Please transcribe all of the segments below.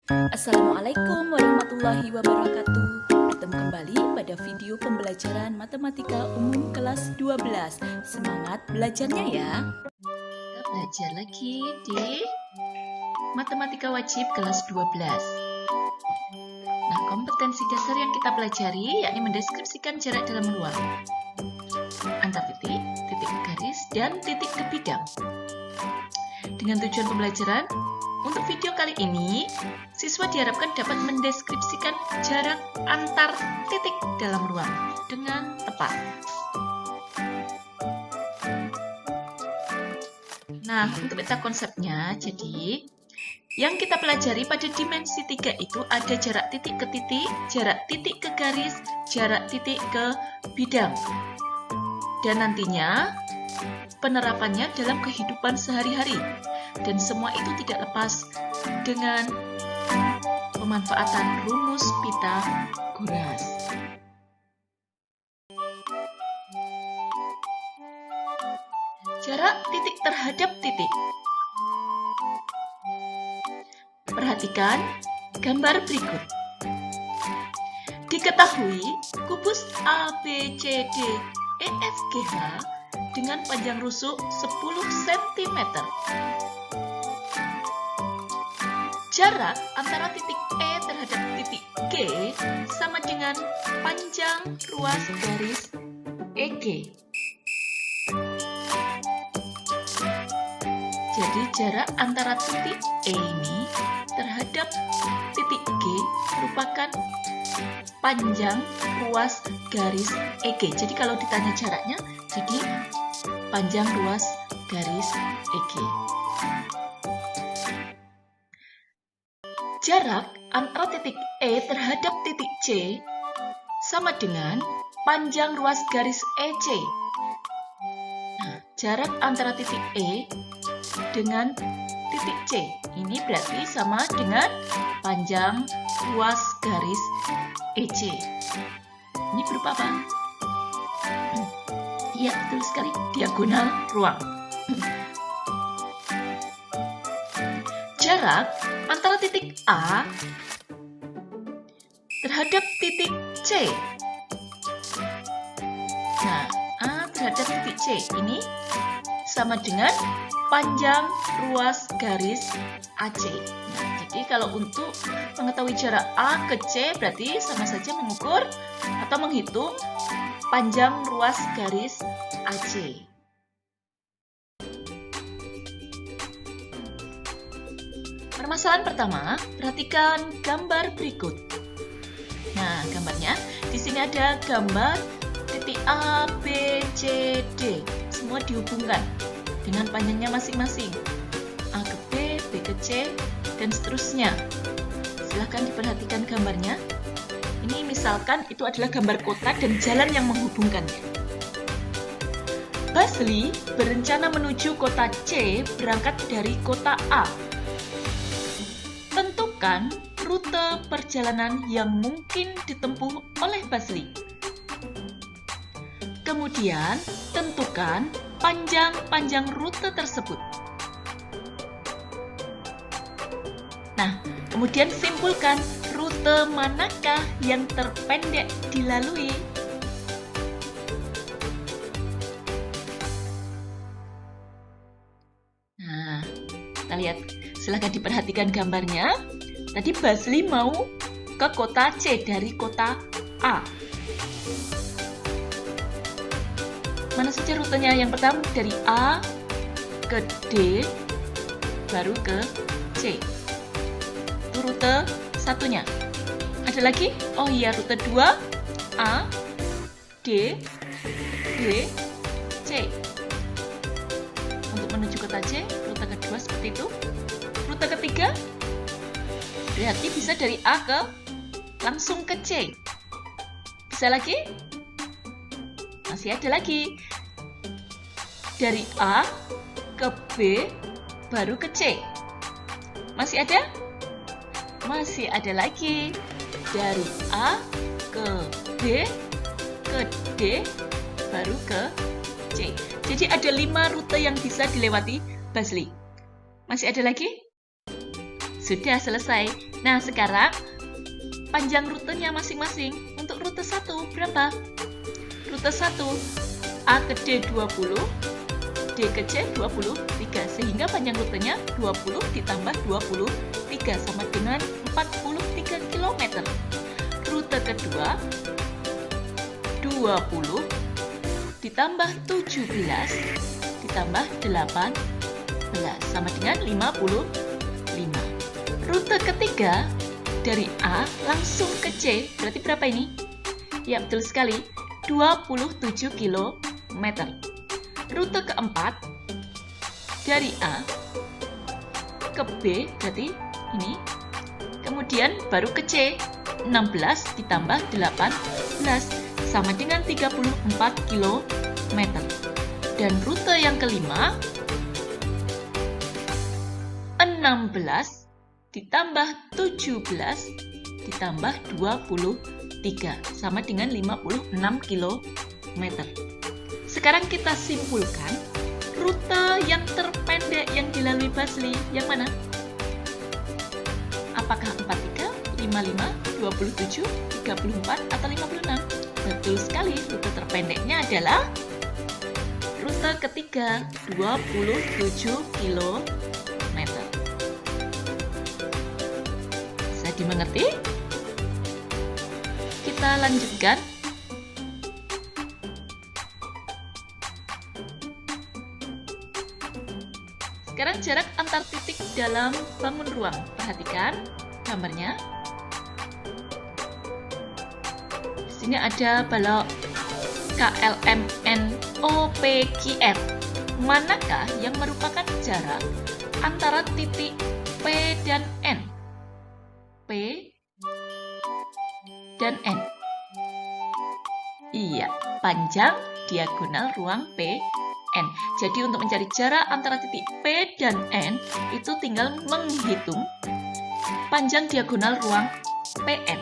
Assalamualaikum warahmatullahi wabarakatuh. Bertemu kembali pada video pembelajaran Matematika Umum kelas 12. Semangat belajarnya ya. Kita belajar lagi di Matematika Wajib kelas 12. Nah, kompetensi dasar yang kita pelajari yakni mendeskripsikan jarak dalam ruang antar titik, titik garis, dan titik ke bidang. Dengan tujuan pembelajaran, untuk video kali ini, siswa diharapkan dapat mendeskripsikan jarak antar titik dalam ruang dengan tepat. Nah, untuk peta konsepnya, jadi yang kita pelajari pada dimensi 3 itu ada jarak titik ke titik, jarak titik ke garis, jarak titik ke bidang. Dan nantinya penerapannya dalam kehidupan sehari-hari. Dan semua itu tidak lepas dengan pemanfaatan rumus Pythagoras. Jarak titik terhadap titik. Perhatikan gambar berikut. Diketahui kubus ABCD EFGH dengan panjang rusuk 10 cm. Jarak antara titik E terhadap titik G sama dengan panjang ruas garis EG. Jadi jarak antara titik E ini terhadap titik G merupakan panjang ruas garis EG. Jadi kalau ditanya jaraknya, jadi panjang ruas garis EG. Jarak antara titik E terhadap titik C sama dengan panjang ruas garis EC. Nah, jarak antara titik E dengan titik C ini berarti sama dengan panjang ruas garis EC. Ini berupa apa? Iya, betul sekali, diagonal ruang. Jarak antara titik A terhadap titik C. Nah, A terhadap titik C ini sama dengan panjang ruas garis AC. Nah, jadi kalau untuk mengetahui jarak A ke C berarti sama saja mengukur atau menghitung panjang ruas garis AC. Permasalahan pertama, perhatikan gambar berikut. Nah, gambarnya di sini ada gambar titik A, B, C, D. Semua dihubungkan dengan panjangnya masing-masing. A ke B, B ke C, dan seterusnya. Silahkan diperhatikan gambarnya. Ini misalkan itu adalah gambar kota dan jalan yang menghubungkannya. Basli berencana menuju kota C berangkat dari kota A. Tentukan rute perjalanan yang mungkin ditempuh oleh Basli. Kemudian, tentukan panjang rute tersebut. Nah, kemudian simpulkan rute manakah yang terpendek dilalui. Nah, kita lihat, silahkan diperhatikan gambarnya. Tadi Basli mau ke kota C dari kota A. Mana saja rutenya? Yang pertama dari A ke D, baru ke C. Itu rute satunya. Ada lagi? Oh iya, rute 2, A, D, B, C. Untuk menuju kota C, rute kedua seperti itu. Rute ketiga, berarti bisa dari A ke langsung ke C. Bisa lagi? Masih ada lagi. Dari A ke B, baru ke C. Masih ada? Masih ada lagi. Dari A ke B, ke D, baru ke C. Jadi ada 5 rute yang bisa dilewati Basli. Masih ada lagi? Sudah selesai. Nah, sekarang panjang rutenya masing-masing. Untuk rute 1 berapa? Rute 1 A ke D 20, D ke C 23, sehingga panjang rutenya 20 ditambah 23 sama dengan 43 km. Rute kedua 20 ditambah 17 ditambah 18 sama dengan 55. Rute ketiga dari A langsung ke C, berarti berapa ini? Ya, betul sekali, 27 km. Rute keempat dari A ke B, berarti ini. Kemudian baru ke C, 16 ditambah 18 sama dengan 34 km. Dan rute yang kelima, 16 ditambah 17 ditambah 23 sama dengan 56 km. Sekarang kita simpulkan rute yang terpendek yang dilalui Basli yang mana? Apakah 43, 55, 27, 34, atau 56? Betul sekali, rute terpendeknya adalah rute ketiga, 27 km. Bisa dimengerti? Kita lanjutkan. Sekarang jarak antar titik dalam bangun ruang. Perhatikan gambarnya. Di sini ada balok KLMNOPQR. Manakah yang merupakan jarak antara titik P dan N? P dan N. Iya, panjang diagonal ruang P N. Jadi untuk mencari jarak antara titik P dan N itu tinggal menghitung panjang diagonal ruang PN.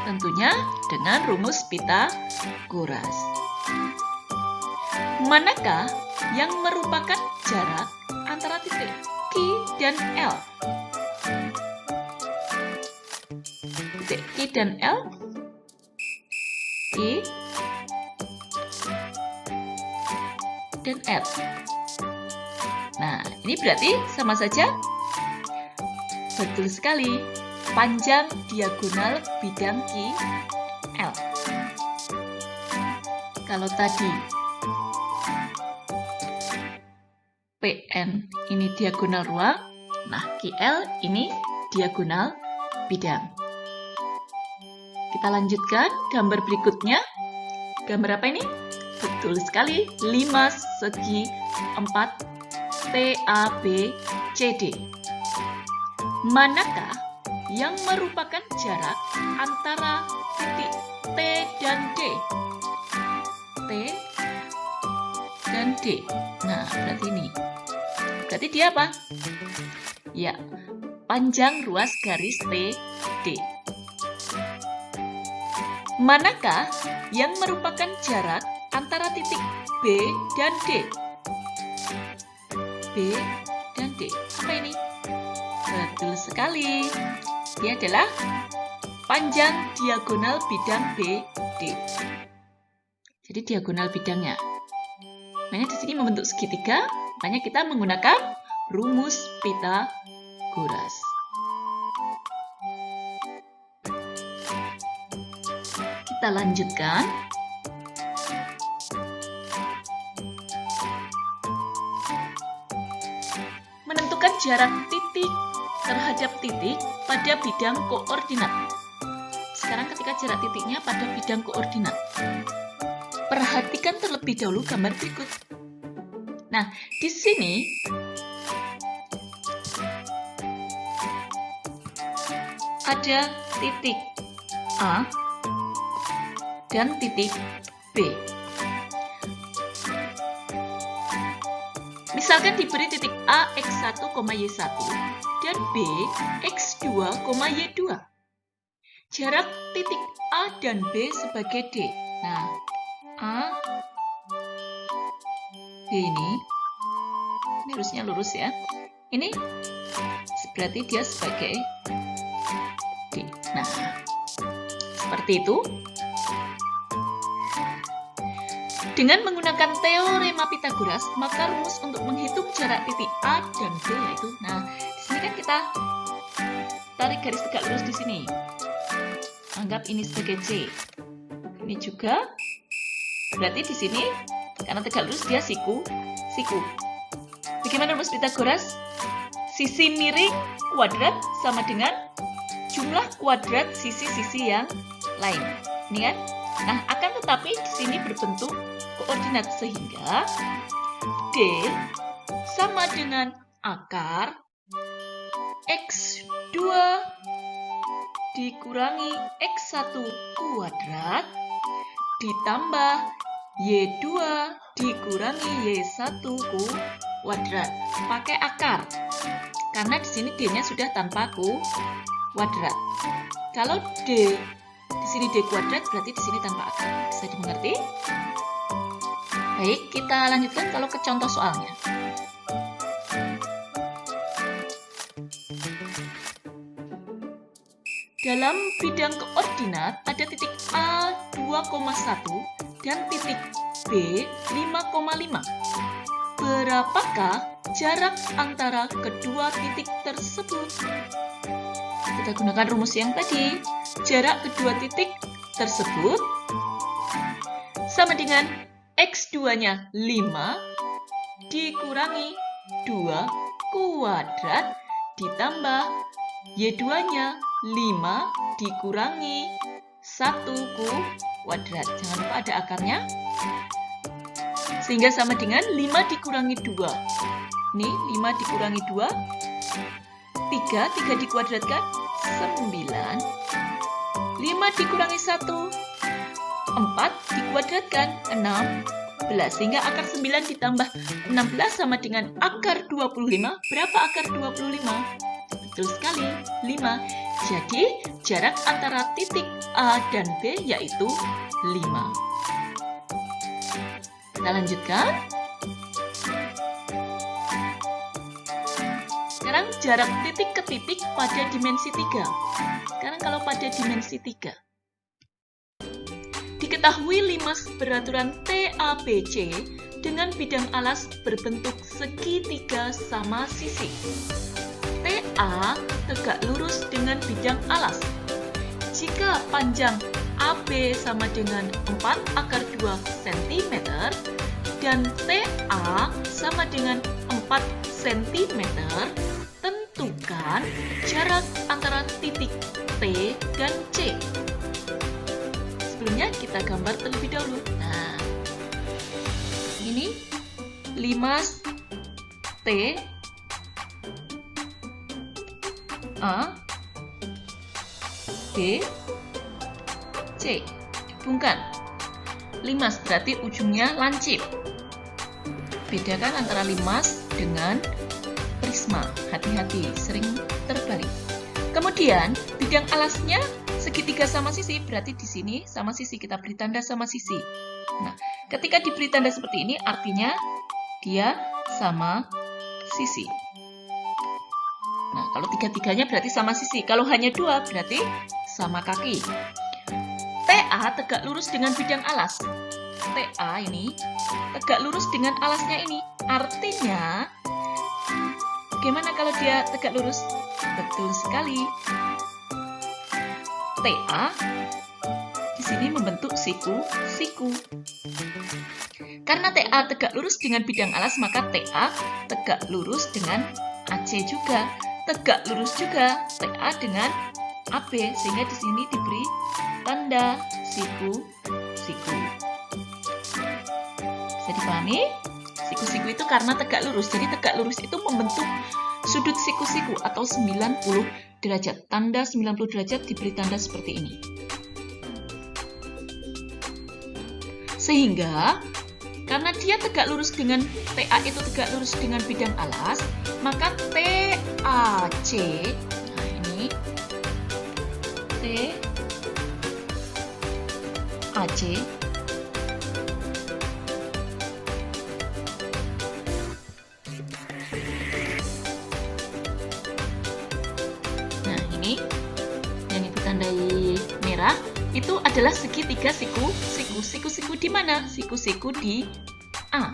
Tentunya dengan rumus Pythagoras. Manakah yang merupakan jarak antara titik Q dan L? Titik Q dan L, Q dan L. Nah, ini berarti sama saja. Betul sekali. Panjang diagonal bidang QL. Kalau tadi PN ini diagonal ruang, nah QL ini diagonal bidang. Kita lanjutkan gambar berikutnya. Gambar apa ini? Betul sekali, 5 segi 4 TABCD. Manakah yang merupakan jarak antara titik T dan D? T dan D. Nah, berarti ini. Berarti dia apa? Ya, panjang ruas garis TD. Manakah yang merupakan jarak antara titik B dan D? B dan D. Apa ini? Betul sekali. Dia adalah panjang diagonal bidang BD. Jadi diagonal bidangnya. Makanya di sini membentuk segitiga, makanya kita menggunakan rumus Pythagoras. Kita lanjutkan. Menentukan jarak titik terhadap titik pada bidang koordinat. Sekarang ketika jarak titiknya pada bidang koordinat. Perhatikan terlebih dahulu gambar berikut. Nah, di sini ada titik A dan titik B. Misalkan diberi titik A x1, y1 dan B x2, y2. Jarak titik A dan B sebagai D. Nah, A, B ini harusnya lurus ya. Ini berarti dia sebagai D. Nah, seperti itu. Dengan menggunakan teorema Pythagoras, maka rumus untuk menghitung jarak titik A dan B yaitu, nah, di sini kan kita tarik garis tegak lurus di sini. Anggap ini sebagai C. Ini juga, berarti di sini karena tegak lurus dia siku. Bagaimana rumus Pythagoras? Sisi miring kuadrat sama dengan jumlah kuadrat sisi-sisi yang lain. Ini kan? Nah, akan tetapi di sini berbentuk koordinat sehingga D sama dengan akar X2 dikurangi X1 kuadrat ditambah Y2 dikurangi Y1 kuadrat. Pakai akar. Karena di sini D-nya sudah tanpa kuadrat. Kalau D di sini D kuadrat berarti di sini tanpa akar. Bisa dimengerti? Baik, kita lanjutkan kalau ke contoh soalnya. Dalam bidang koordinat ada titik A 2,1 dan titik B 5,5. Berapakah jarak antara kedua titik tersebut? Kita gunakan rumus yang tadi. Jarak kedua titik tersebut sama dengan X2-nya 5 dikurangi 2 kuadrat ditambah Y2-nya 5 dikurangi 1 kuadrat. Jangan lupa ada akarnya. Sehingga sama dengan 5 dikurangi 2. Ini 5 dikurangi 2. 3 dikuadratkan 9. 5 dikurangi 1. 4 dikuadratkan 16. Sehingga akar 9 ditambah 16 sama dengan akar 25. Berapa akar 25? Betul sekali, 5. Jadi, jarak antara titik A dan B yaitu 5. Kita lanjutkan. Sekarang jarak titik ke titik pada dimensi 3. Sekarang kalau pada dimensi 3. Diketahui limas beraturan TABC dengan bidang alas berbentuk segitiga sama sisi. TA tegak lurus dengan bidang alas. Jika panjang AB sama dengan 4 akar 2 cm dan TA sama dengan 4 cm, tentukan jarak antara titik T dan C. Sebelumnya kita gambar terlebih dahulu. Nah, ini limas T A B C. Hubungkan. Limas berarti ujungnya lancip. Bedakan antara limas dengan prisma. Hati-hati, sering terbalik. Kemudian bidang alasnya segitiga sama sisi, berarti di sini sama sisi, kita beri tanda sama sisi. Nah, ketika diberi tanda seperti ini artinya dia sama sisi. Nah, kalau tiga-tiganya berarti sama sisi. Kalau hanya dua berarti sama kaki. TA tegak lurus dengan bidang alas. TA ini tegak lurus dengan alasnya ini. Artinya, bagaimana kalau dia tegak lurus? Betul sekali. TA di sini membentuk siku. Karena TA tegak lurus dengan bidang alas, maka TA tegak lurus dengan AC juga. Tegak lurus juga TA dengan AB, sehingga di sini diberi tanda siku. Bisa dipahami? Siku-siku itu karena tegak lurus. Jadi tegak lurus itu membentuk sudut siku-siku atau 90 derajat. Tanda 90 derajat diberi tanda seperti ini. Sehingga karena dia tegak lurus dengan TA itu tegak lurus dengan bidang alas, maka TAC, nah ini TAC itu adalah segitiga siku-siku. Siku-siku di mana? Siku-siku di A.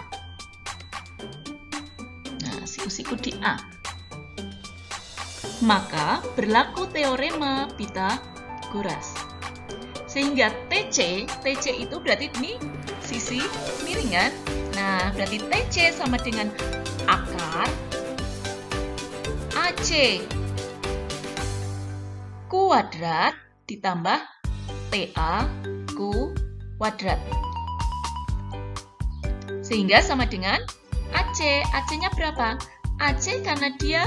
Nah, siku-siku di A. Maka berlaku teorema Pythagoras. Sehingga TC itu berarti ini sisi miring kan? Nah, berarti TC sama dengan akar AC kuadrat ditambah TA kuadrat. Sehingga sama dengan AC. AC-nya berapa? AC karena dia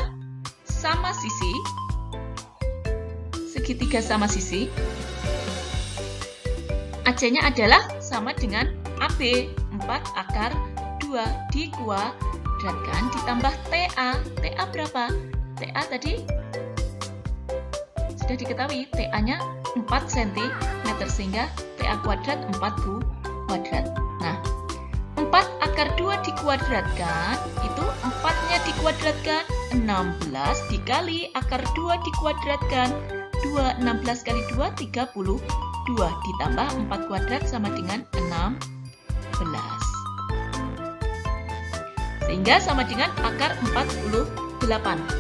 sama sisi, segitiga sama sisi, AC-nya adalah sama dengan AB, 4 akar 2 dikuadratkan ditambah TA. TA berapa? TA tadi sudah diketahui, TA-nya 4 cm, sehingga TA kuadrat 4 kuadrat. Nah, 4 akar 2 dikuadratkan, itu 4-nya dikuadratkan, 16 dikali akar 2 dikuadratkan, 16 kali 2, 32, ditambah 4 kuadrat sama dengan 16. Sehingga sama dengan akar 48.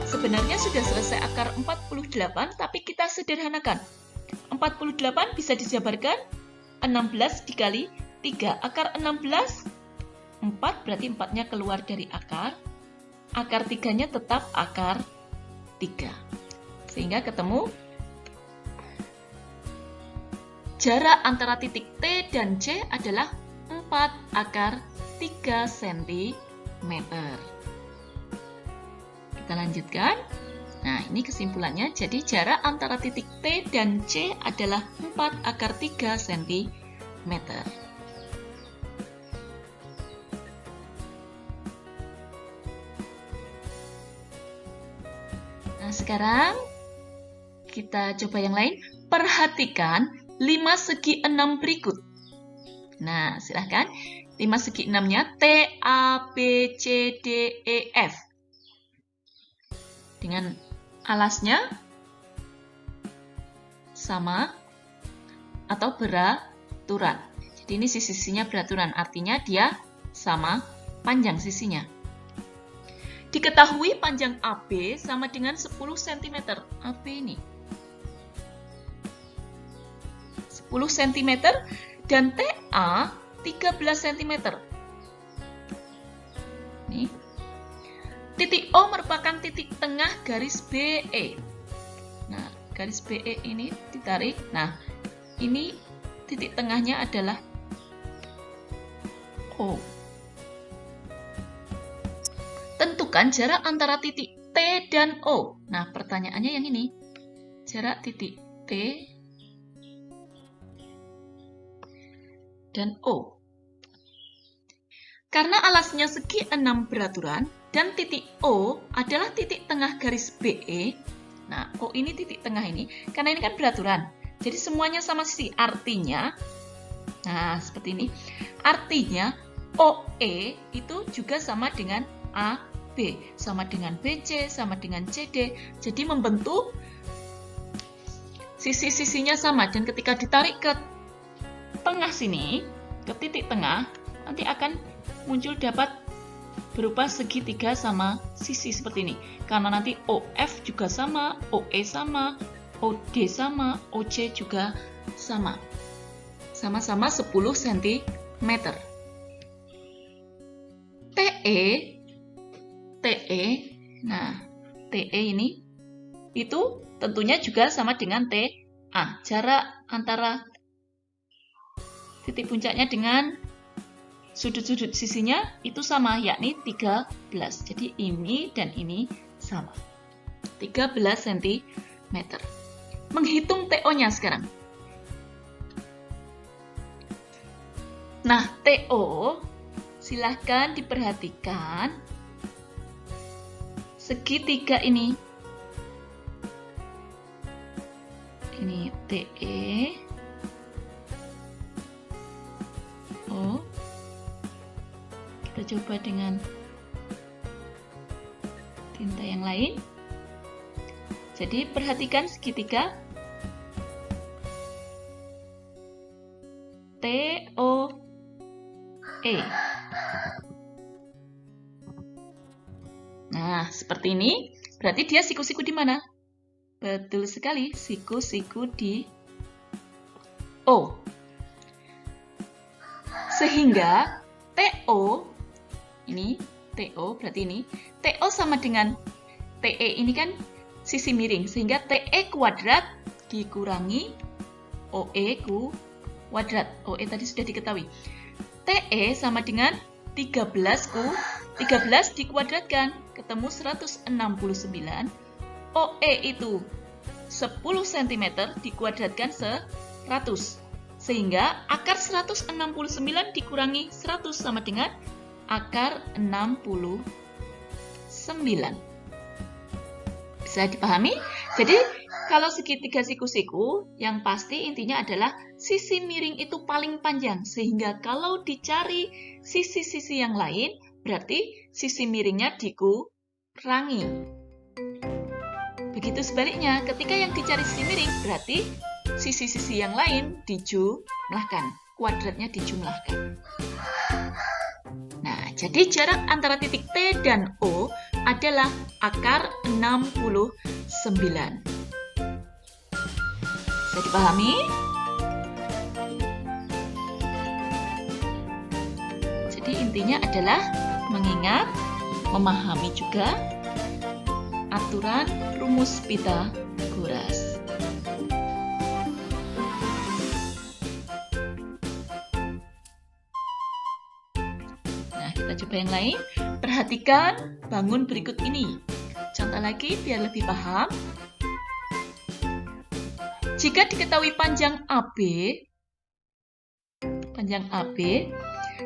Sebenarnya sudah selesai akar 48, tapi kita sederhanakan. 48 bisa dijabarkan 16 dikali 3. Akar 16, 4 berarti 4-nya keluar dari akar. Akar 3-nya tetap akar 3. Sehingga ketemu jarak antara titik T dan C adalah 4 akar 3 cm. Kita lanjutkan. Nah, ini kesimpulannya. Jadi jarak antara titik T dan C adalah 4 akar 3 cm. Nah, sekarang kita coba yang lain. Perhatikan 5 segi 6 berikut. Nah, silahkan. 5 segi 6-nya T, A, B, C, D, E, F. Dengan alasnya sama atau beraturan. Jadi ini sisi-sisinya beraturan, artinya dia sama panjang sisinya. Diketahui panjang AB sama dengan 10 cm. AB ini 10 cm dan TA 13 cm. Nih. Titik O merupakan titik tengah garis BE. Nah, garis BE ini ditarik. Nah, ini titik tengahnya adalah O. Tentukan jarak antara titik T dan O. Nah, pertanyaannya yang ini. Jarak titik T dan O. Karena alasnya segi 6 beraturan dan titik O adalah titik tengah garis BE. Nah, O ini titik tengah ini, karena ini kan beraturan. Jadi semuanya sama sisi. Artinya, nah seperti ini. Artinya OE itu juga sama dengan AB, sama dengan BC, sama dengan CD. Jadi membentuk sisi-sisinya sama. Dan ketika ditarik ke tengah sini, ke titik tengah, nanti akan muncul dapat berupa segitiga sama sisi seperti ini. Karena nanti OF juga sama, OE sama, OD sama, OC juga sama. Sama-sama 10 cm. TE, nah TE ini itu tentunya juga sama dengan TA. Jarak antara titik puncaknya dengan sudut-sudut sisinya itu sama, yakni 13. Jadi ini dan ini sama. 13 cm. Menghitung TO-nya sekarang. Nah, TO silahkan diperhatikan segitiga ini. Ini TE, O. Kita coba dengan tinta yang lain. Jadi perhatikan segitiga. TOE. Nah, seperti ini. Berarti dia siku-siku di mana? Betul sekali, siku-siku di O. Sehingga TO, ini TO, berarti ini, TO sama dengan TE ini kan sisi miring. Sehingga TE kuadrat dikurangi OE kuadrat. OE tadi sudah diketahui. TE sama dengan 13 dikuadratkan, ketemu 169. OE itu 10 cm dikuadratkan 100. Sehingga akar 169 dikurangi 100 sama dengan akar 69. Bisa dipahami? Jadi, kalau segitiga siku-siku, yang pasti intinya adalah sisi miring itu paling panjang. Sehingga kalau dicari sisi-sisi yang lain, berarti sisi miringnya dikurangi. Begitu sebaliknya, ketika yang dicari sisi miring, berarti sisi-sisi yang lain dijumlahkan. Kuadratnya dijumlahkan. Nah, jadi jarak antara titik T dan O adalah akar 69. Bisa dipahami? Jadi intinya adalah mengingat, memahami juga aturan rumus Pythagoras. Nah, kita coba yang lain. Perhatikan bangun berikut ini. Contoh lagi biar lebih paham. Jika diketahui panjang AB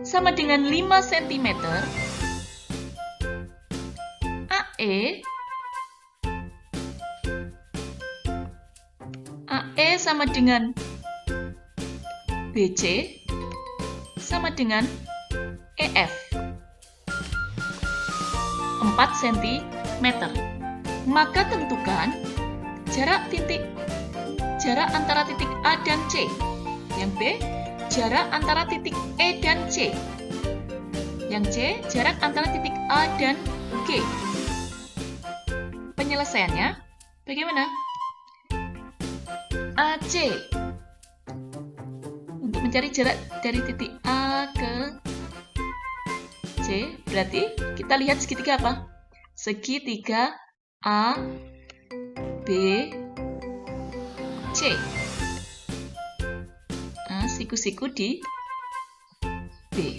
sama dengan 5 cm, AE sama dengan BC sama dengan EF 4 cm. Maka tentukan jarak antara titik A dan C. Yang B, jarak antara titik E dan C. Yang C, jarak antara titik A dan G. Penyelesaiannya bagaimana? AC. Untuk mencari jarak dari titik A ke C, berarti kita lihat segitiga apa? Segitiga A, B, C. Nah, siku-siku di B.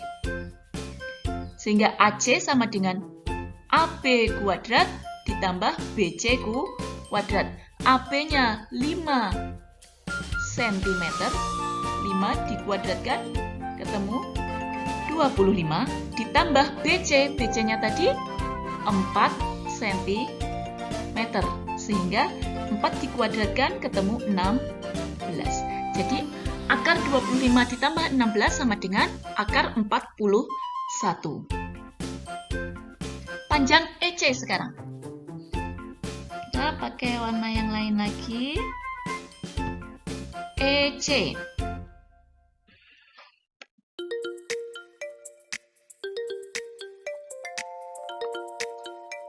Sehingga AC sama dengan AB kuadrat ditambah BC kuadrat. AB-nya 5 cm, 5 dikuadratkan, ketemu 25, ditambah BC, BC-nya tadi 4 cm, sehingga 4 dikuadratkan, ketemu 16. Jadi, akar 25 ditambah 16 sama dengan akar 41. Panjang EC sekarang. Kita pakai warna yang lain lagi. EC.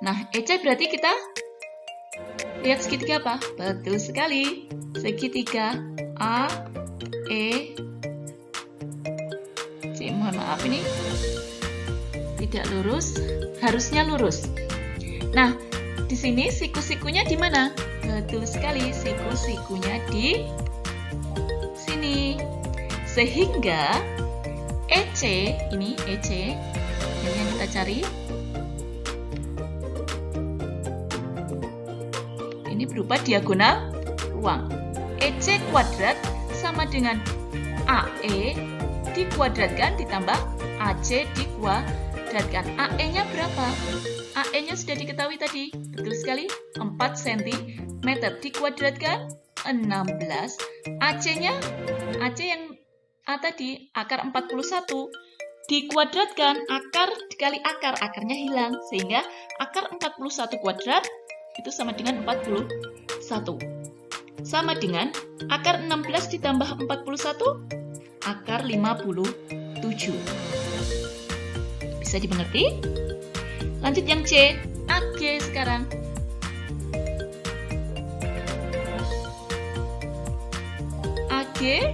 Nah, EC berarti kita lihat segitiga apa? Betul sekali. Segitiga A, E, C. Mohon maaf ini tidak lurus, harusnya lurus. Nah, di sini siku-sikunya di mana? Betul sekali, siku-sikunya di sini. Sehingga EC, ini EC, ini yang kita cari. Ini berupa diagonal ruang. EC kuadrat sama dengan AE dikuadratkan ditambah AC dikuadratkan. AE-nya berapa? AE-nya sudah diketahui tadi. Betul sekali, 4 cm dikuadratkan 16. AC-nya, AC yang A tadi, akar 41. Dikuadratkan, akar dikali akar, akarnya hilang. Sehingga akar 41 kuadrat itu sama dengan 41. Sama dengan akar 16 ditambah 41 akar 57. Bisa dimengerti? Lanjut yang C, AG sekarang. AG,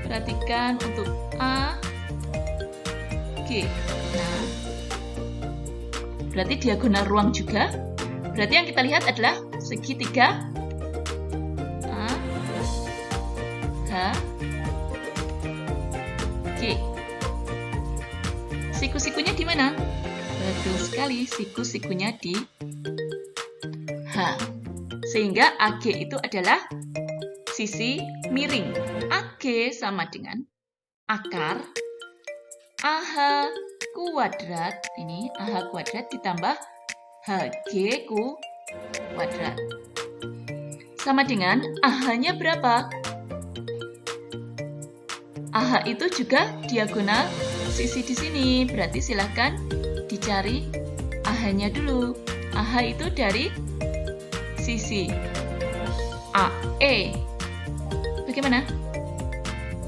perhatikan untuk A, G. Nah, berarti diagonal ruang juga. Berarti yang kita lihat adalah segitiga A, H, G. Siku-sikunya di mana? Betul sekali, siku-sikunya di H. Sehingga AG itu adalah sisi miring. AG sama dengan akar AH kuadrat, ini AH kuadrat ditambah HG kuadrat. Sama dengan AH-nya berapa? AH itu juga diagonal sisi di sini. Berarti silahkan dicari AH-nya dulu. AH itu dari sisi AE. Bagaimana?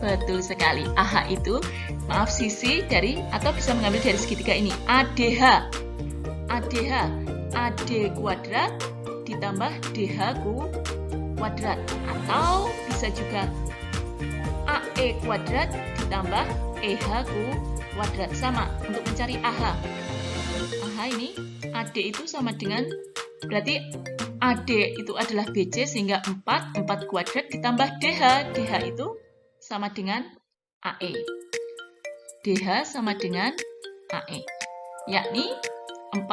Betul sekali. AH itu, maaf, sisi dari, atau bisa mengambil dari segitiga ini. ADH. ADH. AD kuadrat ditambah DH kuadrat. Atau bisa juga AE kuadrat ditambah EH kuadrat. Sama untuk mencari AH. AH ini, AD itu sama dengan, berarti AD itu adalah BC sehingga 4 kuadrat ditambah DH. DH itu sama dengan AE. DH sama dengan AE. Yakni 4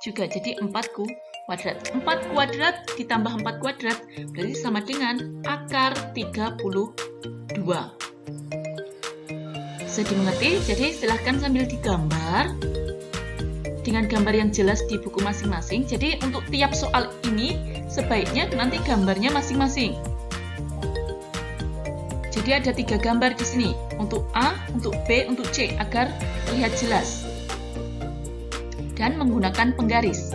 juga, jadi 4 kuadrat. 4 kuadrat ditambah 4 kuadrat berarti sama dengan akar 32. Bisa dimengerti? Jadi silahkan sambil digambar dengan gambar yang jelas di buku masing-masing. Jadi untuk tiap soal ini sebaiknya nanti gambarnya masing-masing. Jadi ada 3 gambar di sini, untuk A, untuk B, untuk C, agar terlihat jelas. Dan menggunakan penggaris.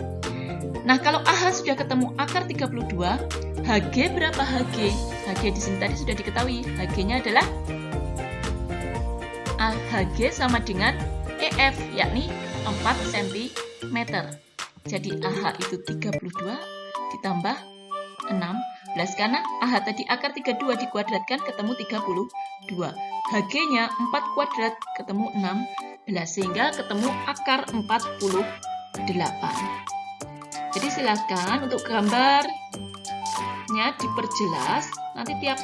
Nah, kalau AH sudah ketemu akar 32, HG berapa HG? HG di sini tadi sudah diketahui. HG-nya adalah HG sama dengan EF, yakni 4 cm. Jadi AH itu 32 ditambah 16, karena AH tadi akar 32 dikuadratkan ketemu 32. HG-nya 4 kuadrat ketemu 16, sehingga ketemu akar 48. Jadi silakan untuk gambarnya diperjelas. Nanti tiap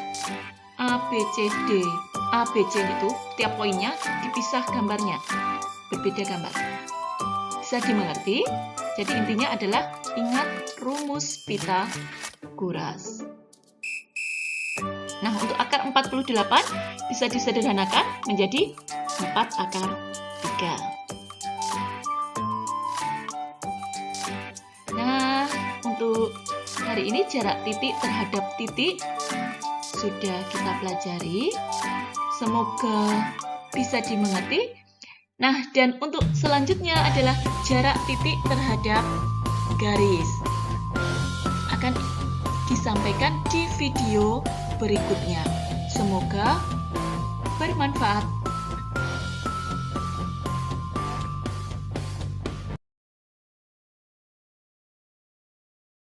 ABCD, ABC itu tiap poinnya dipisah gambarnya, berbeda gambar. Bisa dimengerti? Jadi intinya adalah ingat rumus Pythagoras. Nah, untuk akar 48 bisa disederhanakan menjadi 4 akar 3. Nah, untuk hari ini jarak titik terhadap titik sudah kita pelajari. Semoga bisa dimengerti. Nah, dan untuk selanjutnya adalah jarak titik terhadap garis. Akan disampaikan di video berikutnya. Semoga bermanfaat.